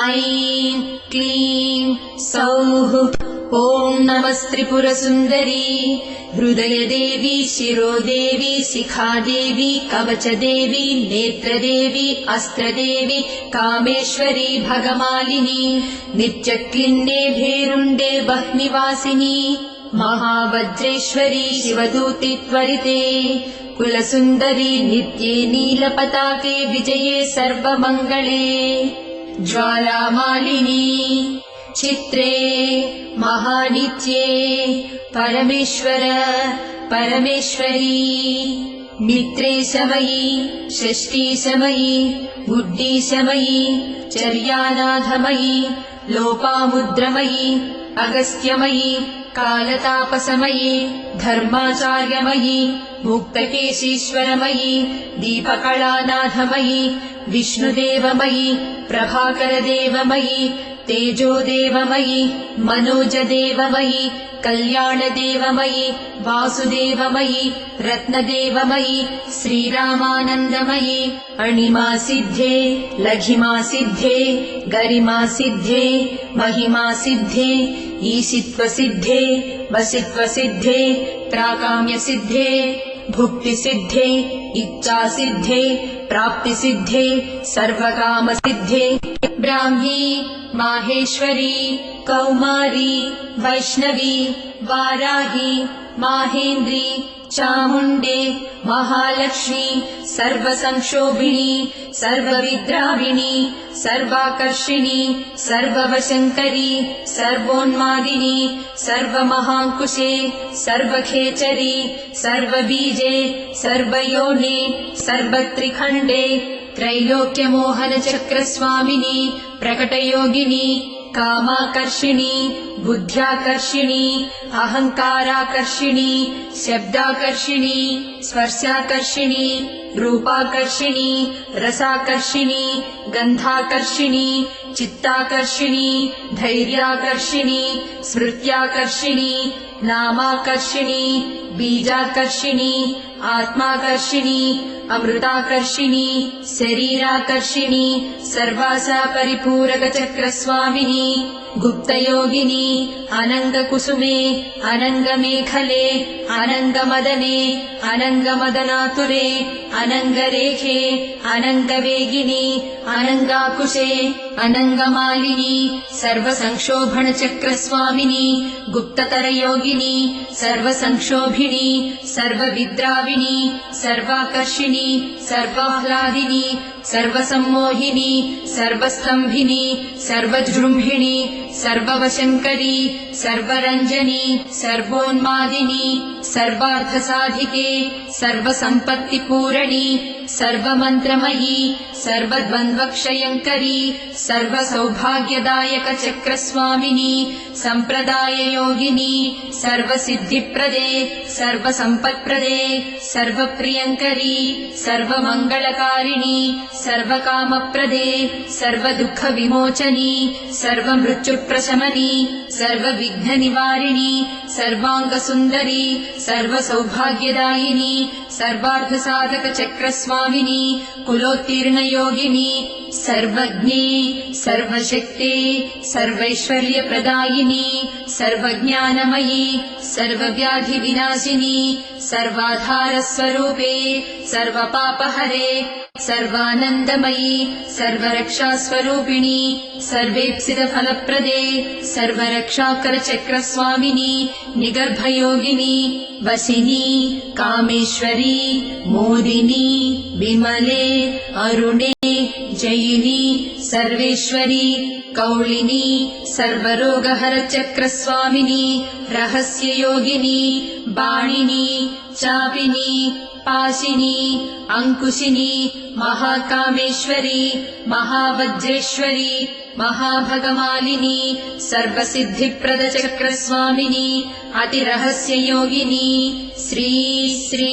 ऐं क्लीं सौः ॐ नमस्त्रिपुरसुन्दरी हृदयदेवी शिरोदेवी शिखादेवी कवचदेवी नेत्रदेवी अस्त्रदेवी कामेश्वरी भगमालिनी नित्यक्लिन्ने भेरुण्डे बह्निवासिनी महावज्रेश्वरी शिवदूति त्वरिते कुलसुन्दरी नित्ये नीलपताके विजये सर्वमङ्गले ज्वालामालिनी चित्रे महानित्ये परमेश्वर परमेश्वरी मित्रेशमयी षष्ठीशमयी बुद्धिशमयी चर्यानाथमयी लोपामुद्रमयी अगस्त्यमयी कालतापसमयी धर्माचार्यमयी मुक्तकेशीश्वरमयी दीपकलानाथमयी विष्णुदेवमयी प्रभाकरदेवमयी तेजोदेवमयी मनोजदेवमयी कल्याणदेवमयी वासुदेवमयी रत्नदेवमयी श्रीरामानन्दमयी अणिमासिद्धे लघिमासिद्धे गरिमासिद्धे महिमासिद्धे ईशित्वसिद्धे वसित्वसिद्धे प्राकाम्यसिद्धे भुक्तिसिद्धे इच्छासिद्धे प्राप्तिसिद्धे सर्वकामसिद्धे ब्राह्मी माहेश्वरी कौमारी वैष्णवी वाराही माहेन्द्री चामुण्डे महालक्ष्मी सर्वसंक्षोभिणी सर्वविद्राविणी सर्वाकर्षिणी सर्ववशङ्करी सर्वोन्मादिनी सर्वमहाङ्कुशे सर्वखेचरी सर्वबीजे सर्वयोने सर्वत्रिखण्डे त्रैलोक्यमोहनचक्रस्वामिनी प्रकटयोगिनी कामाकर्षिणी बुद्ध्याकर्षिणी अहङ्काराकर्षिणी शब्दाकर्षिणी स्पर्शाकर्षिणी रूपाकर्षिणी रसाकर्षिणी गन्धाकर्षिणी चित्ताकर्षिणी धैर्याकर्षिणी स्मृत्याकर्षिणी नामाकर्षिणी बीजाकर्षिणी आत्माकर्षिणी अमृताकर्षिणी शरीराकर्षिणी सर्वासा परिपूरकचक्रस्वामिनी गुप्तयोगिनी अनङ्गकुसुमे अनङ्गमेखले अनङ्गमदने अनङ्गमदनातुरे अनङ्गरेखे अनङ्गवेगिनी अनङ्गाकुशे अनङ्गमालिनी सर्वसंक्षोभणचक्रस्वामिनी गुप्ततरयोगिनी सर्वसंक्षोभिणी सर्वविद्राविणी सर्वाकर्षिणी सर्वाह्लादिनी सर्वसम्मोहिनी सर्वस्तम्भिनी सर्वजृम्भिणी सर्ववशङ्करी सर्वरञ्जनी सर्वोन्मादिनी सर्वार्थसाधिके सर्वसम्पत्तिपूरणी सर्वमन्त्रमयी सर्वद्वन्द्वक्षयङ्करी सर्वसौभाग्यदायकचक्रस्वामिनी सम्प्रदाययोगिनी सर्वसिद्धिप्रदे सर्वसम्पत्प्रदे सर्वप्रियङ्करी सर्वमङ्गलकारिणी सर्वकामप्रदे सर्वदुःखविमोचनी सर्वमृत्युप्रशमनी सर्वविघ्ननिवारिणी सर्वाङ्गसुन्दरी सर्वसौभाग्यदायिनी सर्वार्थसाधकचक्रस्वामिनी कुलोत्तीर्णयोगिनी सर्वज्ञे सर्वशक्ते सर्वैश्वर्यप्रदायिनी सर्वज्ञानमयी सर्वव्याधिविनाशिनी सर्वाधारस्वरूपे सर्वपापहरे सर्वानन्दमयी सर्वरक्षास्वरूपिणी सर्वेप्सितफलप्रदे सर्वरक्षाकरचक्रस्वामिनी निगर्भयोगिनी वसिनी कामेश्वरी मोदिनी विमले अरुणे जयिनी सर्वेश्वरी कौलिनी सर्वरोगहरचक्रस्वामिनी रहस्ययोगिनी बाणिनी चापिनी पाशिनी अंकुशिनी महाकामेश्वरी महावज्रेश्वरी महाभगमालिनी सर्वसिद्धिप्रदचक्रस्वामिनी अतिरहस्ययोगिनी श्री श्री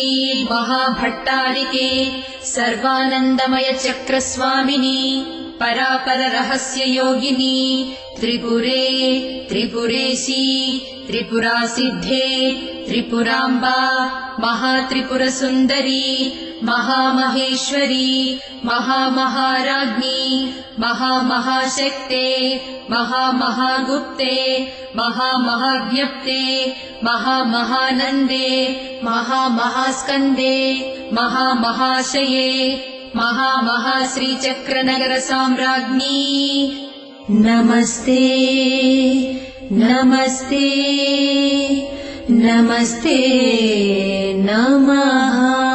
महाभट्टारिके सर्वानन्दमयचक्रस्वामिनी परापररहस्ययोगिनी त्रिपुरे त्रिपुरेशी त्रिपुरासिद्धे त्रिपुराम्बा महात्रिपुरसुन्दरी महामहेश्वरी महामहाराज्ञी महामहाशक्ते महामहागुप्ते महामहाज्ञप्ते महामहानन्दे महामहास्कन्दे महामहाशये महामहाश्रीचक्रनगरसाम्राज्ञी नमस्ते नमस्ते नमस्ते नमः।